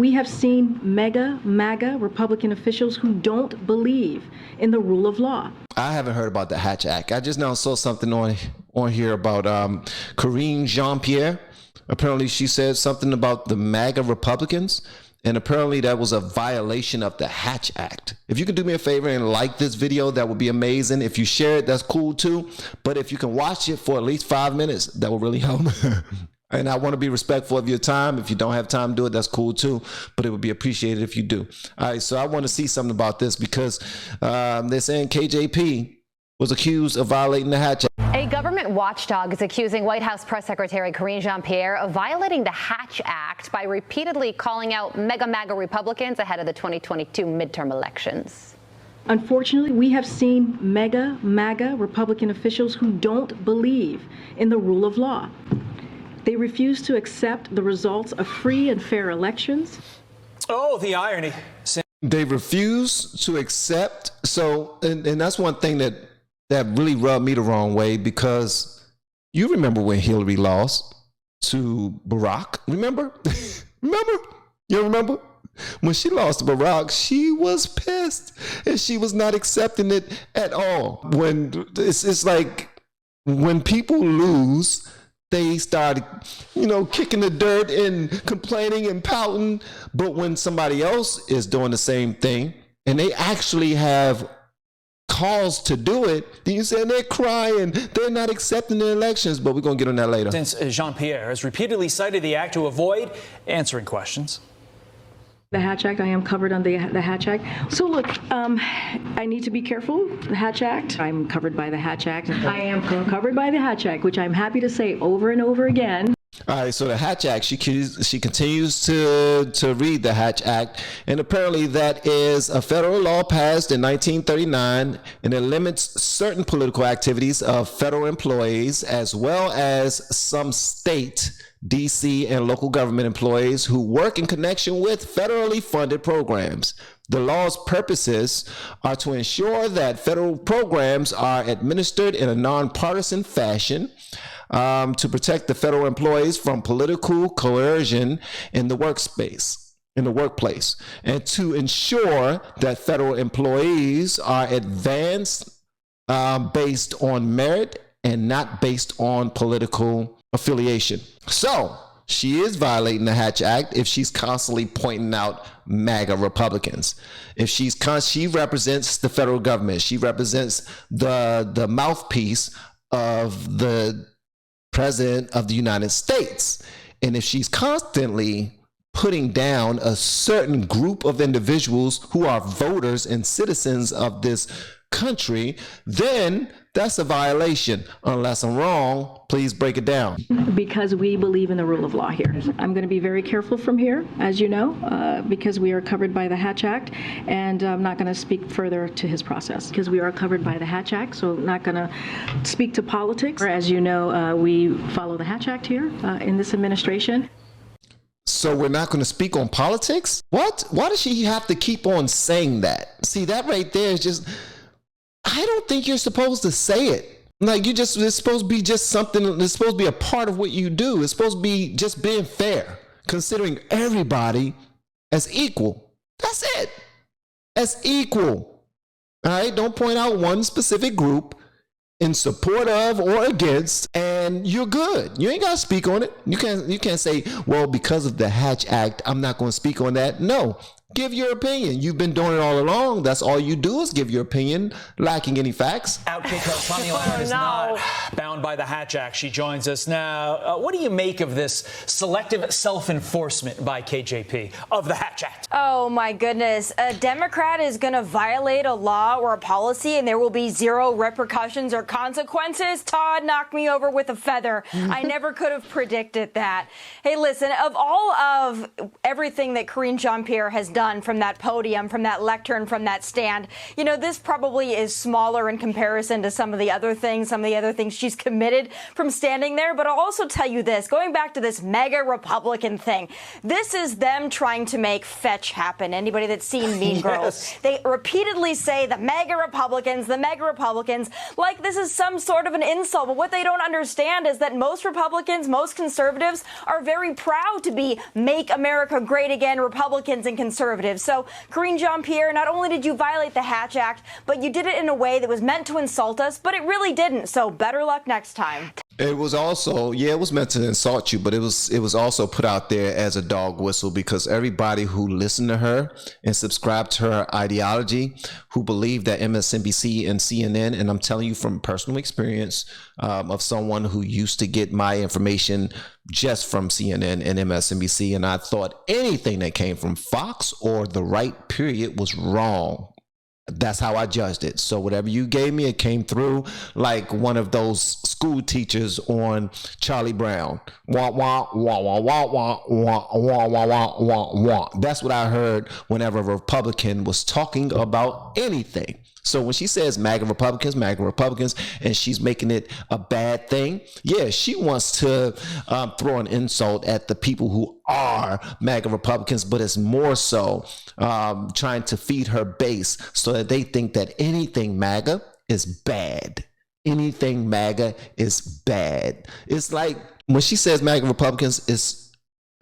we have seen MAGA Republican officials who don't believe in the rule of law. I haven't heard about the Hatch Act. I just now saw something on here about Karine Jean-Pierre. Apparently she said something about the MAGA Republicans, and apparently that was a violation of the Hatch Act. If you could do me a favor and like this video, that would be amazing. If you share it, that's cool too. But if you can watch it for at least 5 minutes, that will really help. And I want to be respectful of your time. If you don't have time to do it, that's cool too. But it would be appreciated if you do. All right, so I want to see something about this because they're saying KJP was accused of violating the Hatch Act. A government watchdog is accusing White House Press Secretary Karine Jean-Pierre of violating the Hatch Act by repeatedly calling out MAGA Republicans ahead of the 2022 midterm elections. Unfortunately, we have seen MAGA Republican officials who don't believe in the rule of law. They refuse to accept the results of free and fair elections. Oh, the irony. They refuse to accept. So, and that's one thing that really rubbed me the wrong way, because you remember when Hillary lost to Barack? Remember? You remember? When she lost to Barack, she was pissed and she was not accepting it at all. When it's like when people lose, they start, kicking the dirt and complaining and pouting. But when somebody else is doing the same thing and they actually have cause to do it, then you say they're crying, they're not accepting the elections. But we're going to get on that later. Since Jean-Pierre has repeatedly cited the act to avoid answering questions. The Hatch Act, I am covered on the Hatch Act. So look, I need to be careful. The Hatch Act, I'm covered by the Hatch Act. I am covered by the Hatch Act, which I'm happy to say over and over again. All right, so the Hatch Act, she continues to read the Hatch Act, and apparently that is a federal law passed in 1939, and it limits certain political activities of federal employees as well as some state, DC, and local government employees who work in connection with federally funded programs. The law's purposes are to ensure that federal programs are administered in a nonpartisan fashion, to protect the federal employees from political coercion in the workplace, and to ensure that federal employees are advanced based on merit and not based on political affiliation. So she is violating the Hatch Act if she's constantly pointing out MAGA Republicans. If she represents the federal government, she represents the mouthpiece of the President of the United States. And if she's constantly putting down a certain group of individuals who are voters and citizens of this country, then that's a violation. Unless I'm wrong, please break it down. Because we believe in the rule of law here. I'm going to be very careful from here, as you know, because we are covered by the Hatch Act, and I'm not going to speak further to his process because we are covered by the Hatch Act, so I'm not going to speak to politics. As you know, we follow the Hatch Act here in this administration. So we're not going to speak on politics? What? Why does she have to keep on saying that? See, that right there is just, I don't think you're supposed to say it. Like, it's supposed to be just something, it's supposed to be a part of what you do. It's supposed to be just being fair, considering everybody as equal. That's it. As equal. All right? Don't point out one specific group in support of or against, and you're good. You ain't got to speak on it. You can't say, well, because of the Hatch Act, I'm not going to speak on that. No. Give your opinion. You've been doing it all along. That's all you do is give your opinion, lacking any facts. Outkick Tommy Lamb is not bound by the Hatch Act. She joins us now. What do you make of this selective self-enforcement by KJP of the Hatch Act? Oh, my goodness. A Democrat is going to violate a law or a policy and there will be zero repercussions or consequences? Todd knocked me over with a feather. I never could have predicted that. Hey, listen, of all of everything that Karine Jean-Pierre has done done from that podium, from that lectern, from that stand. You know, this probably is smaller in comparison to some of the other things she's committed from standing there. But I'll also tell you this, going back to this mega Republican thing, this is them trying to make fetch happen. Anybody that's seen Mean Girls, they repeatedly say the mega Republicans, like this is some sort of an insult. But what they don't understand is that most Republicans, most conservatives are very proud to be Make America Great Again Republicans and conservatives. So, Karine Jean-Pierre, not only did you violate the Hatch Act, but you did it in a way that was meant to insult us, but it really didn't. So, better luck next time. It was also, it was meant to insult you, but it was also put out there as a dog whistle, because everybody who listened to her and subscribed to her ideology, who believed that MSNBC and CNN, and I'm telling you from personal experience of someone who used to get my information just from CNN and MSNBC, and I thought anything that came from Fox or the right period was wrong. That's how I judged it. So whatever you gave me, it came through like one of those school teachers on Charlie Brown. Wah, wah, wah, wah, wah, wah, wah, wah, wah, wah, wah, wah. That's what I heard whenever a Republican was talking about anything. So when she says MAGA Republicans, and she's making it a bad thing, yeah, she wants to throw an insult at the people who are MAGA Republicans, but it's more so trying to feed her base so that they think that anything MAGA is bad. Anything MAGA is bad. It's like when she says MAGA Republicans, it's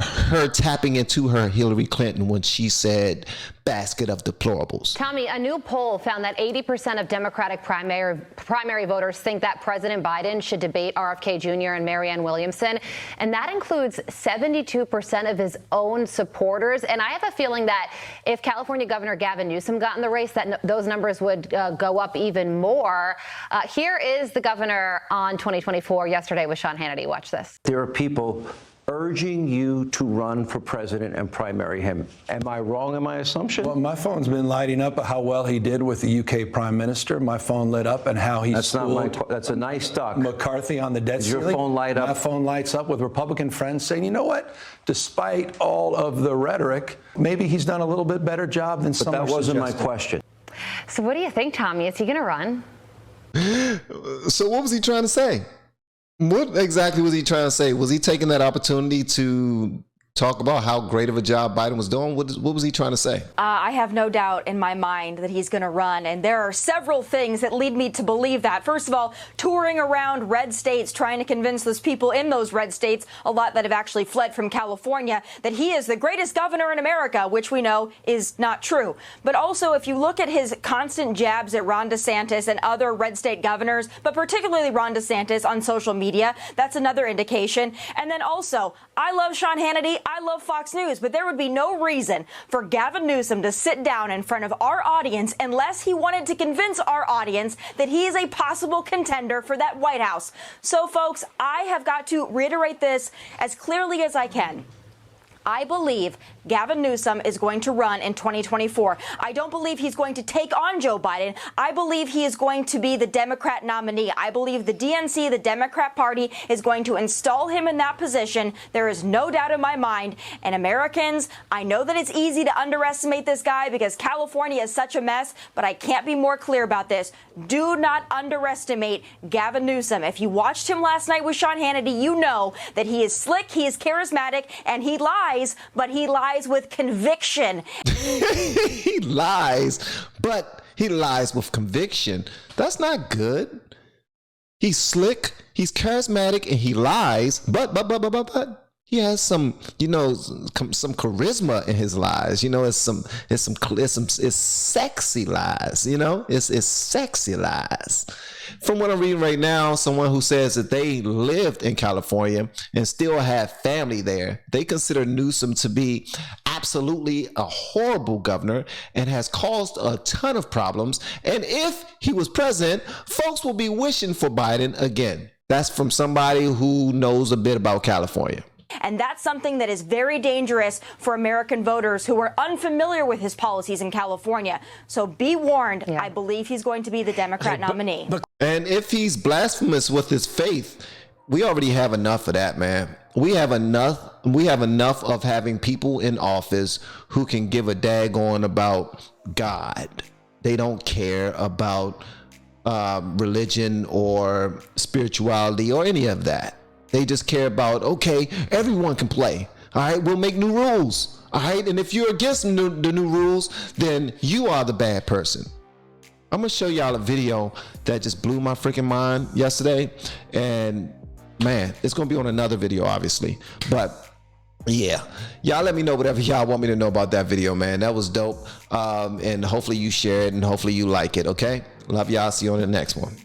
her tapping into her Hillary Clinton when she said basket of deplorables. Tommy, a new poll found that 80% of Democratic primary voters think that President Biden should debate RFK Jr. and Marianne Williamson, and that includes 72% of his own supporters. And I have a feeling that if California Governor Gavin Newsom got in the race, that those numbers would go up even more. Here is the governor on 2024 yesterday with Sean Hannity. Watch this. There are people urging you to run for president and primary him. Am I wrong in my assumption? Well, my phone's been lighting up how well he did with the UK Prime Minister. My phone lit up and how he that's a nice duck. McCarthy on the debt ceiling. Your phone light up? My phone lights up with Republican friends saying, you know what? Despite all of the rhetoric, maybe he's done a little bit better job than some. But that wasn't my question. So what do you think, Tommy? Is he going to run? So what was he trying to say? What exactly was he trying to say? Was he taking that opportunity to talk about how great of a job Biden was doing? What was he trying to say? I have no doubt in my mind that he's going to run. And there are several things that lead me to believe that. First of all, touring around red states, trying to convince those people in those red states, a lot that have actually fled from California, that he is the greatest governor in America, which we know is not true. But also, if you look at his constant jabs at Ron DeSantis and other red state governors, but particularly Ron DeSantis on social media, that's another indication. And then also, I love Sean Hannity. I love Fox News, but there would be no reason for Gavin Newsom to sit down in front of our audience unless he wanted to convince our audience that he is a possible contender for that White House. So, folks, I have got to reiterate this as clearly as I can. I believe Gavin Newsom is going to run in 2024. I don't believe he's going to take on Joe Biden. I believe he is going to be the Democrat nominee. I believe the DNC, the Democrat Party, is going to install him in that position. There is no doubt in my mind. And Americans, I know that it's easy to underestimate this guy because California is such a mess, but I can't be more clear about this. Do not underestimate Gavin Newsom. If you watched him last night with Sean Hannity, you know that he is slick, he is charismatic, and he lies, but he lies with conviction. He lies, but he lies with conviction. That's not good. He's slick, he's charismatic, and he lies, but he has some, some charisma in his lies. It's sexy lies. It's sexy lies. From what I'm reading right now, someone who says that they lived in California and still have family there, they consider Newsom to be absolutely a horrible governor and has caused a ton of problems. And if he was president, folks will be wishing for Biden again. That's from somebody who knows a bit about California. And that's something that is very dangerous for American voters who are unfamiliar with his policies in California. So be warned, I believe he's going to be the Democrat nominee. And if he's blasphemous with his faith, we already have enough of that, man. we have enough of having people in office who can give a daggone about God. They don't care about religion or spirituality or any of that. They just care about, okay, everyone can play. All right, we'll make new rules. All right, and if you're against the new rules, then you are the bad person. I'm gonna show y'all a video that just blew my freaking mind yesterday, and man, it's gonna be on another video, obviously. But yeah, y'all let me know whatever y'all want me to know about that video, man. That was dope, and hopefully you share it, and hopefully you like it. Okay, love y'all. See you on the next one.